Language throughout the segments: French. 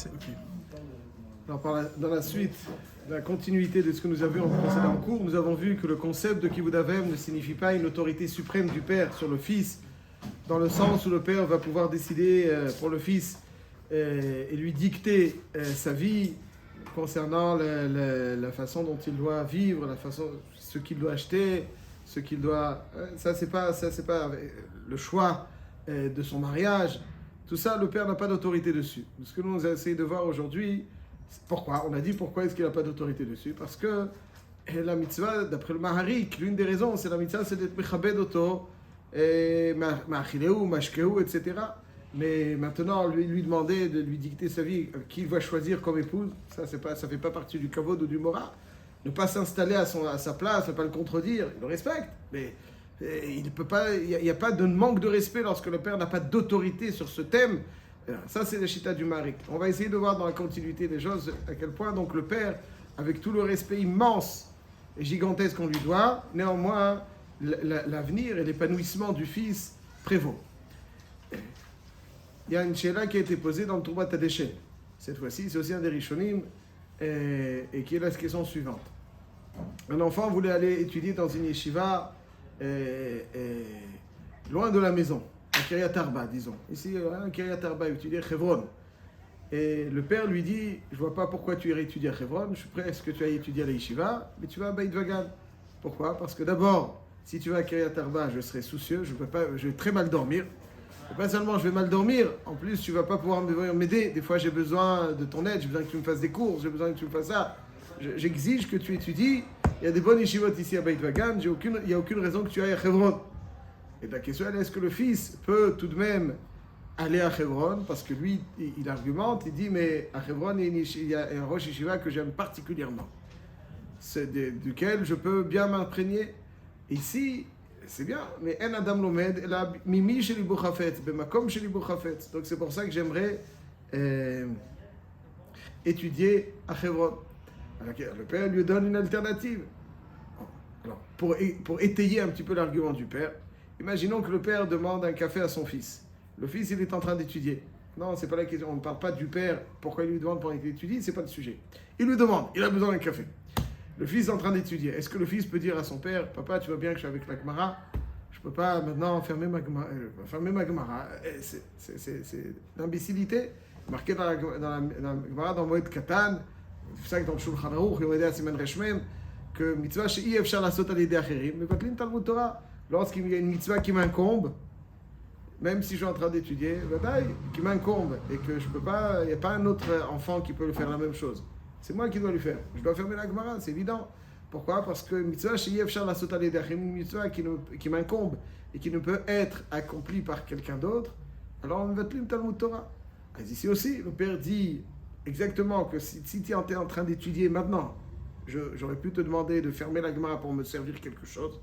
Okay. Alors, dans la suite, la continuité de ce que nous avions en précédent cours, nous avons vu que le concept de Kibud Avem ne signifie pas une autorité suprême du père sur le fils, dans le sens où le père va pouvoir décider pour le fils et lui dicter sa vie concernant la façon dont il doit vivre, ce qu'il doit acheter, ce qu'il doit. Ça c'est pas le choix de son mariage. Tout ça, le père n'a pas d'autorité dessus. Ce que nous avons essayé de voir aujourd'hui, pourquoi ? On a dit pourquoi est-ce qu'il n'a pas d'autorité dessus ? Parce que la mitzvah, d'après le Maharik, l'une des raisons, c'est la mitzvah, c'est d'être mechabed oto, ma'achileu, mashkeu, etc. Mais maintenant, lui demander de lui dicter sa vie, qui il va choisir comme épouse, ça fait pas partie du kavod ou du mora. Ne pas s'installer à sa place, ne pas le contredire, il le respecte, mais il ne peut pas, il n'y a pas de manque de respect lorsque le père n'a pas d'autorité sur ce thème. Ça, c'est la chita du Maharik. On va essayer de voir dans la continuité des choses à quel point donc le père, avec tout le respect immense et gigantesque qu'on lui doit, néanmoins, l'avenir et l'épanouissement du fils prévaut. Il y a une shéla qui a été posée dans le Troubat Tadeshen. Cette fois-ci, c'est aussi un des Rishonim, et qui est la question suivante. Un enfant voulait aller étudier dans une yeshiva loin de la maison, à Kiryat Arba, disons. Ici, à Kiryat Arba, étudier Hebron. Et le père lui dit, je ne vois pas pourquoi tu irais étudier à Hebron, je suis prêt à ce que tu ailles étudier à la yeshiva, mais tu vas à Beit Vagan. Pourquoi ? Parce que d'abord, si tu vas à Kiryat Arba, je serai soucieux, je vais très mal dormir. Et pas seulement je vais mal dormir, en plus tu ne vas pas pouvoir m'aider. Des fois j'ai besoin de ton aide, j'ai besoin que tu me fasses des courses, j'ai besoin que tu me fasses ça. J'exige que tu étudies. Il y a des bonnes yeshivot ici à Beit Vagan, il n'y a aucune raison que tu ailles à Hebron. Et la question est, est-ce que le fils peut tout de même aller à Hebron ? Parce que lui, il argumente, il dit, mais à Hebron, il y a un rosh yeshiva que j'aime particulièrement, duquel je peux bien m'imprégner. Ici, c'est bien, mais en adam lomed, la mimi chez l'ibou chafet, bemakom chez l'ibou chafet. Donc c'est pour ça que j'aimerais étudier à Hebron. Alors, le père lui donne une alternative. Alors, pour étayer un petit peu l'argument du père, imaginons que le père demande un café à son fils. Le fils, il est en train d'étudier. Non, c'est pas la question. On ne parle pas du père. Pourquoi il lui demande pendant qu'il étudie ? C'est pas le sujet. Il lui demande. Il a besoin d'un café. Le fils est en train d'étudier. Est-ce que le fils peut dire à son père, papa, tu vois bien que je suis avec la Gemara, je peux pas maintenant fermer ma Gemara. C'est l'imbécilité. Marqué dans la Gemara, dans Moed Katan, c'est ça que dans le Shulchan Aruch, il y a Siman Reshmem, que mitzvah she'i efshar lasot al yedei acherim, mais vatlin Talmud Torah. Lorsqu'il y a une mitzvah qui m'incombe, même si je suis en train d'étudier, qui m'incombe, et que je peux pas, il n'y a pas un autre enfant qui peut lui faire la même chose. C'est moi qui dois lui faire. Je dois fermer la Gemara, c'est évident. Pourquoi ? Parce que mitzvah she'i efshar lasot al yedei acherim, une mitzvah qui m'incombe et qui ne peut être accomplie par quelqu'un d'autre, alors on vatlin Talmud Torah. Ici aussi, le père dit exactement que si tu es en train d'étudier maintenant, j'aurais pu te demander de fermer la Gemara pour me servir quelque chose.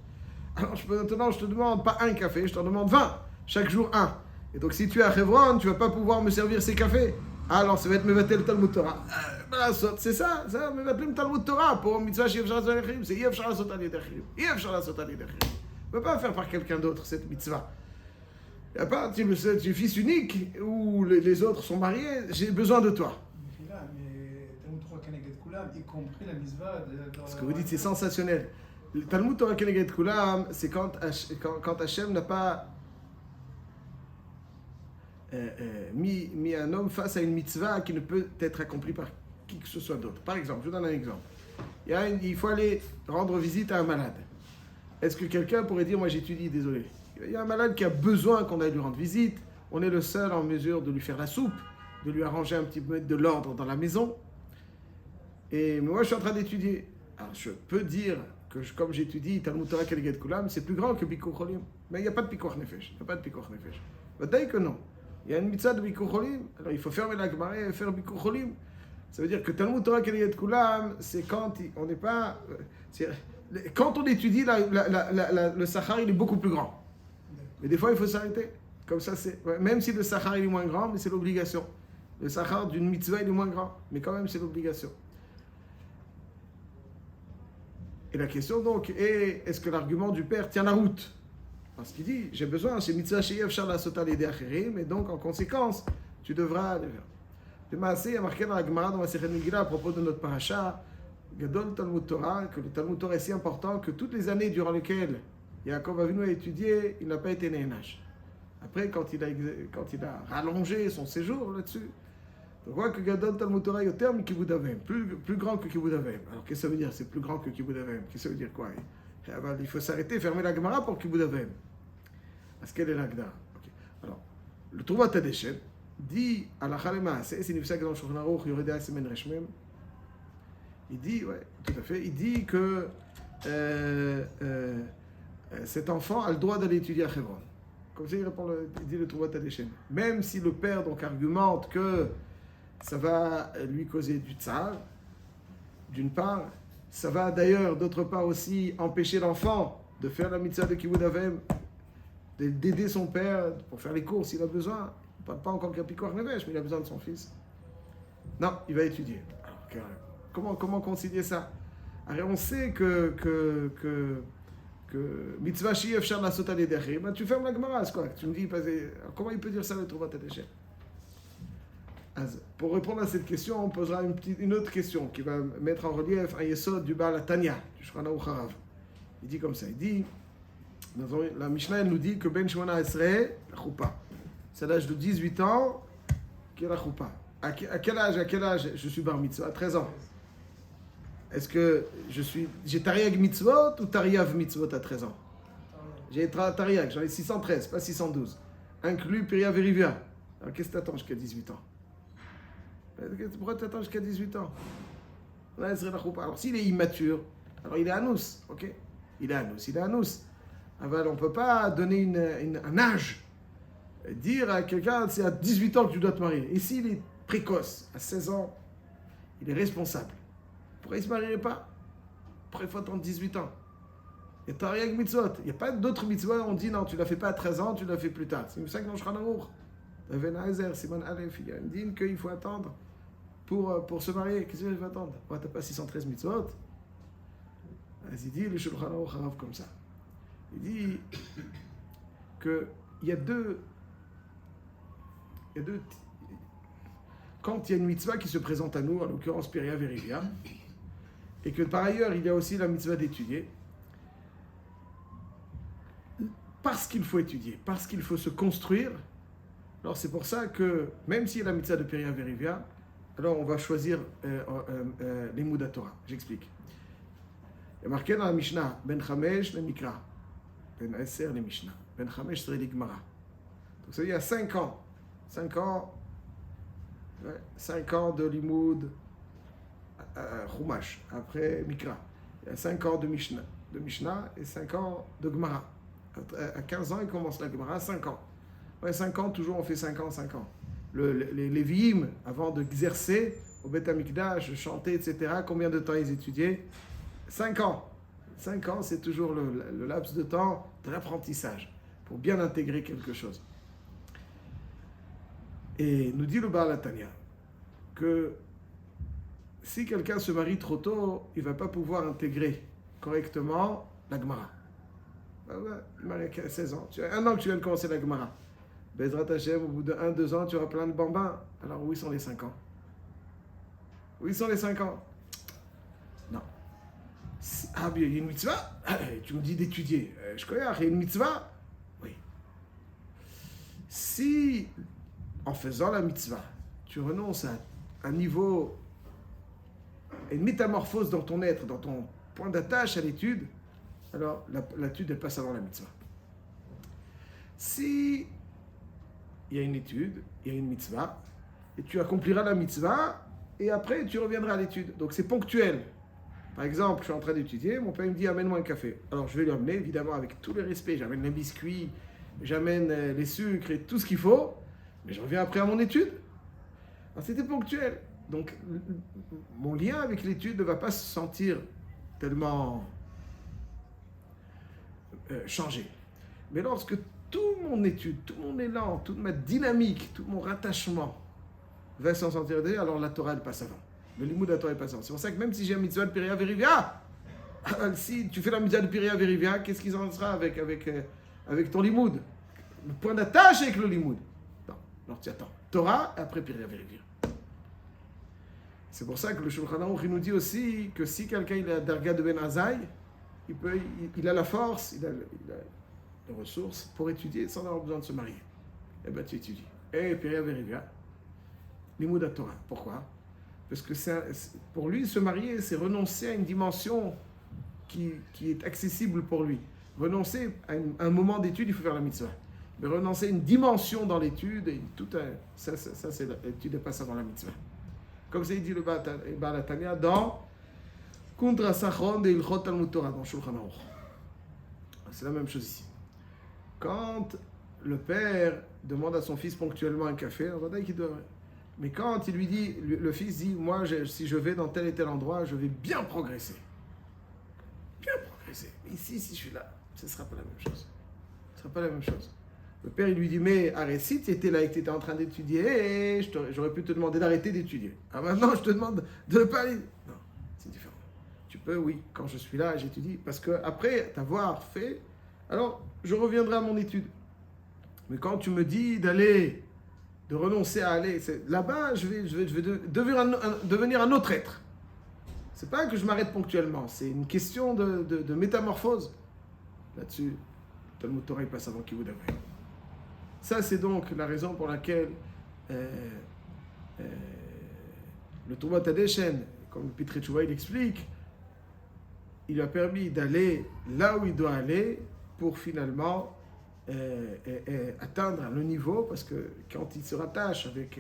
Alors maintenant, je te demande pas un café, je t'en demande 20. Chaque jour, un. Et donc, si tu es à Hebron, tu ne vas pas pouvoir me servir ces cafés. Alors, ça va être Mevatel Talmud Torah. C'est ça, Mevatel Talmud Torah pour mitzvah Yef Shar Lasot Al-Achirim. C'est Yef Shar Lasot Al-Achirim. Yef Shar Lasot Al-Achirim. On ne peut pas faire par quelqu'un d'autre cette mitzvah. Il n'y a pas, tu es fils unique ou les autres sont mariés, j'ai besoin de toi. Y compris la mitzvah Ce que vous dites, c'est sensationnel. Le Talmud Torah Keneged Kulam, c'est quand Hachem n'a pas mis un homme face à une mitzvah qui ne peut être accomplie par qui que ce soit d'autre. Par exemple, je vous donne un exemple. Il faut aller rendre visite à un malade. Est-ce que quelqu'un pourrait dire, moi j'étudie, désolé. Il y a un malade qui a besoin qu'on aille lui rendre visite. On est le seul en mesure de lui faire la soupe, de lui arranger un petit peu de l'ordre dans la maison. Et moi, je suis en train d'étudier. Alors, je peux dire que comme j'étudie Talmud Torah Keneged Kulam, c'est plus grand que Bikuch Cholim. Mais il n'y a pas de Pikuach Nefesh. Il n'y a pas de Pikuach Nefesh. Bataille que non. Il y a une mitzvah de Bikuch Cholim. Alors, il faut fermer la Gemara et faire Bikuch Cholim. Ça veut dire que Talmud Torah Keneged Kulam, c'est quand on n'est pas... Quand on étudie, le Sachar, il est beaucoup plus grand. Mais des fois, il faut s'arrêter. Comme ça, c'est... Même si le Sachar, il est moins grand, mais c'est l'obligation. Le Sachar d'une mitzvah, il est moins grand. Mais quand même, c'est l'obligation. Et la question donc est, est-ce que l'argument du père tient la route ? Parce qu'il dit, j'ai besoin, c'est mitzvah she'ef shar lasot al yedei acherim, et donc en conséquence, tu devras le faire. De Maaseh, il y a marqué dans la Gemara, dans la Masechet Megillah, à propos de notre paracha, Gadol Talmud Torah, que le Talmud Torah est si important que toutes les années durant lesquelles Yaakov Avinu a étudié, il n'a pas été Néhénash. Après, quand il a rallongé son séjour là-dessus, on voit que Gadol Talmud Torah est au terme Kibud Avim, plus grand que Kibud Avim. Alors qu'est-ce que ça veut dire, c'est plus grand que Kibud Avim? Qu'est-ce que ça veut dire quoi? Il faut s'arrêter, fermer la Gemara pour Kibud Avim. Parce qu'elle est l'Agda. Okay. Alors, le Trouvat Hadeshen dit à la Chalema, c'est Nifsak dans le Shulchan Aruch, Yoredea Semen Reshmem. Il dit, ouais, tout à fait, il dit que cet enfant a le droit d'aller étudier à Hebron. Comme ça, il dit le Trouvat Hadeshen. Même si le père donc argumente que ça va lui causer du tsar, d'une part, ça va d'ailleurs, d'autre part aussi, empêcher l'enfant de faire la mitzvah de Kibud Avim, d'aider son père pour faire les courses s'il a besoin. Il ne parle pas encore qu'Apikor Nevesh, mais il a besoin de son fils. Non, il va étudier. Alors, comment concilier ça? Alors, on sait que mitzvah shi'ef shar lasot al yedei, tu fermes la Gemara, c'est quoi? Tu me dis, comment il peut dire ça le Trouvat Hadeshen? Pour répondre à cette question, on posera une autre question qui va mettre en relief un yesod du Baal Tanya, du Shulchan Aruch Harav. Il dit comme ça, il dit, la Mishnah elle nous dit que Ben Shmona Esrei, la choupa, c'est l'âge de 18 ans qui est la choupa. À quel âge je suis bar mitzvah? À 13 ans. Est-ce que j'ai tariag mitzvot ou tariav mitzvot à 13 ans? J'ai tariag, j'en ai 613, pas 612. Inclus Piriav et Rivia. Alors qu'est-ce que tu attends jusqu'à 18 ans? Pourquoi tu attends jusqu'à 18 ans? Alors s'il est immature, alors il est anous, ok? Il est anous. Alors on ne peut pas donner un âge, dire à quelqu'un c'est à 18 ans que tu dois te marier. Et s'il est précoce, à 16 ans, il est responsable. Pourquoi il ne se marierait pas? Pourquoi il faut attendre 18 ans? Il y a tariag mitzvot. Il n'y a pas d'autres mitzvot, on dit non, tu ne la fais pas à 13 ans, tu la fais plus tard. C'est ça que dans Shulchan Aruch. Simon Aleph, il y a une dîme qu'il faut attendre pour se marier. Qu'est-ce qu'il faut attendre? Tu n'as pas 613 mitzvot? Il dit le Shulchan Aruch Harav comme ça. Il dit qu'il y a deux. Quand il y a une mitzvah qui se présente à nous, en l'occurrence Piriav et Rivia, et que par ailleurs il y a aussi la mitzvah d'étudier, parce qu'il faut étudier, parce qu'il faut se construire, alors c'est pour ça que même s'il y a la mitzvah de Piriav et Rivia, alors on va choisir les Moudat Torah. J'explique. Il y a marqué dans la Mishnah, Ben Chamesh le Mikra, Ben Eser le Mishnah, Ben Chamesh serait les Gemara. Donc ça veut dire 5 ans. 5 ans de Limoud Chumash, après Mikra. Il y a 5 ans de Mishnah et 5 ans de Gemara. À 15 ans, il commence la Gemara, 5 ans. 5 ans, toujours on fait 5 ans. Les Lévi'im, avant d'exercer au Beth Amikdash, de chanter, etc., combien de temps ils étudiaient? 5 ans. 5 ans, c'est toujours le laps de temps de l'apprentissage, pour bien intégrer quelque chose. Et nous dit le Baal Tanya que si quelqu'un se marie trop tôt, il ne va pas pouvoir intégrer correctement la Gemara. Il marie à 16 ans. Tu as 1 an que tu viens de commencer la Gemara. Bezrat Hashem, au bout de 1-2 ans, tu auras plein de bambins. Alors où sont les 5 ans? Où sont les 5 ans? Non. Ah, bien, il y a une mitzvah? Tu me dis d'étudier. Je connais, il y a une mitzvah? Oui. Si, en faisant la mitzvah, tu renonces à un niveau, à une métamorphose dans ton être, dans ton point d'attache à l'étude, alors l'étude, elle passe avant la mitzvah. Si il y a une étude, il y a une mitzvah, et tu accompliras la mitzvah, et après tu reviendras à l'étude. Donc c'est ponctuel. Par exemple, je suis en train d'étudier, mon père me dit amène-moi un café. Alors je vais lui amener, évidemment, avec tout le respect, j'amène les biscuits, j'amène les sucres et tout ce qu'il faut, mais je reviens après à mon étude. Alors c'était ponctuel. Donc mon lien avec l'étude ne va pas se sentir tellement changé. Mais lorsque toute mon étude, tout mon élan, toute ma dynamique, tout mon rattachement va s'en sentir déjà, alors la Torah elle passe avant. Le limoud de la Torah elle passe avant. C'est pour ça que même si j'ai un mitzvah de Piriav et Rivia, si tu fais la mitzvah de Piriav et Rivia, qu'est-ce qu'ils en sera avec ton limoud? Le point d'attache avec le limoud. Non, alors tu attends. Torah, après Piriav et Rivia. C'est pour ça que le Shulchan Aruch il nous dit aussi que si quelqu'un il a Darga de Ben Azaï, il a la force, il a les ressources pour étudier sans avoir besoin de se marier. Eh bien, tu étudies. Et puis, Limud Torah. Pourquoi? Parce que pour lui, se marier, c'est renoncer à une dimension qui est accessible pour lui. Renoncer à un moment d'étude, il faut faire la mitzvah. Mais renoncer à une dimension dans l'étude, ça c'est l'étude n'est pas ça dans la mitzvah. Comme c'est dit le Baal HaTanya dans Kuntra Sachron de Ilchot Talmud Torah, dans Shulchan Aruch. C'est la même chose ici. Quand le père demande à son fils ponctuellement un café, mais quand il lui dit, le fils dit, moi, si je vais dans tel et tel endroit, je vais bien progresser. Bien progresser. Mais ici, si je suis là, ce ne sera pas la même chose. Ce ne sera pas la même chose. Le père, il lui dit, mais arrête, si tu étais là et que tu étais en train d'étudier, j'aurais pu te demander d'arrêter d'étudier. Ah, maintenant, je te demande de ne pas aller. Non, c'est différent. Tu peux, oui, quand je suis là, j'étudie, parce qu'après t'avoir fait, alors je reviendrai à mon étude. Mais quand tu me dis de renoncer à aller, là-bas, je vais devenir un autre être. C'est pas que je m'arrête ponctuellement, c'est une question de métamorphose. Là-dessus, Talmud Torah passe avant Kivud Avayim. Ça, c'est donc la raison pour laquelle le Trouvat Hadeshen, comme Pitre Tchouva il explique, il a permis d'aller là où il doit aller pour finalement atteindre le niveau, parce que quand il se rattache avec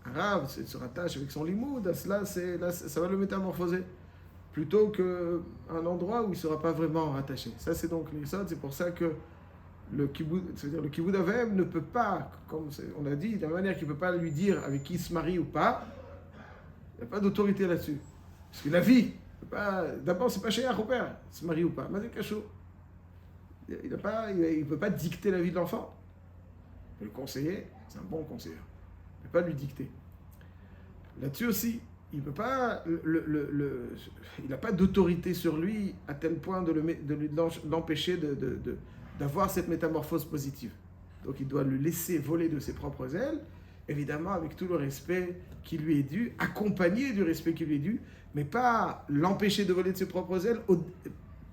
un Rav, il se rattache avec son limoud, là, ça va le métamorphoser, plutôt qu'un endroit où il ne sera pas vraiment rattaché. Ça, c'est donc l'Isod, c'est pour ça que le Kivud Avayim ne peut pas, comme on a dit, de la manière qu'il ne peut pas lui dire avec qui il se marie ou pas, il n'y a pas d'autorité là-dessus. Parce que la vie, d'abord, c'est pas chez au père, se marie ou pas. Mais c'est cachot. Il ne peut pas dicter la vie de l'enfant. Il peut le conseiller, c'est un bon conseiller. Il ne peut pas lui dicter. Là-dessus aussi, il peut pas, il n'a pas d'autorité sur lui à tel point de l'empêcher d'avoir cette métamorphose positive. Donc il doit le laisser voler de ses propres ailes, évidemment avec tout le respect qui lui est dû, accompagné du respect qui lui est dû, mais pas l'empêcher de voler de ses propres ailes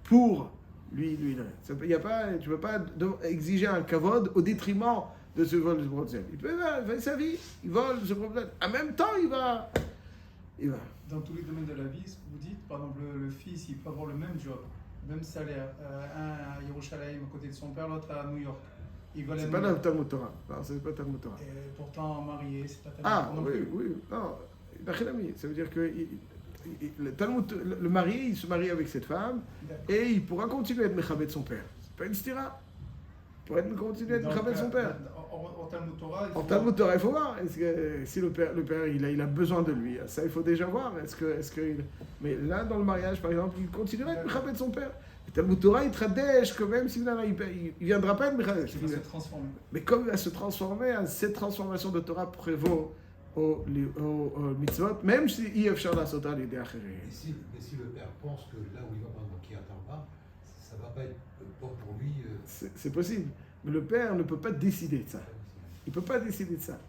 pour lui. Tu ne peux pas exiger un kavod au détriment de ce vol de ses propres ailes. Il peut faire sa vie, il vole de ses propres ailes. En même temps, il va. Dans tous les domaines de la vie, ce que vous dites, par exemple, le fils, il peut avoir le même job, même salaire, un à Yerushalayim à côté de son père, l'autre à New York. C'est pas le Talmud Torah. Non, c'est pas le Talmud Torah. Et pourtant marié, c'est pas Talmud Torah. Ah, oui. Non, ça veut dire que le marié, il se marie avec cette femme et il pourra continuer à être Mechabed de son père. C'est pas une stira. Il pourra continuer à être Mechabed de son père. En Talmud Torah, il faut voir. Est-ce que si le père il a besoin de lui, ça il faut déjà voir. Mais là, dans le mariage, par exemple, il continuera à être Mechabed de son père. Le Talmud Torah, il tradèche que même s'il ne viendra pas être Mechabed. Il va se transformer. Mais comme il va se transformer, cette transformation de Torah prévaut au mitzvot, même si il y a la sota les derrière. Mais si le père pense que là où il va prendre qui attend pas, ça va pas être bon pour lui. C'est possible. Mais le père ne peut pas décider de ça. Il ne peut pas décider de ça.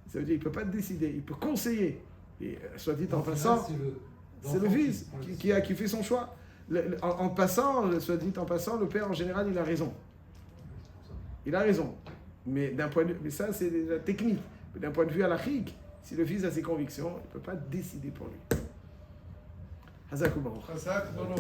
Ça veut dire qu'il ne peut pas décider. Il peut conseiller. Et soit dit en passant, c'est le fils qui fait son choix. En passant, soit dit en passant, le père en général, il a raison. Il a raison. Mais d'un point de vue, mais ça c'est la technique. Mais d'un point de vue halachique, si le fils a ses convictions, il ne peut pas décider pour lui. Hazak ou Baruch. Hazak, Baruch.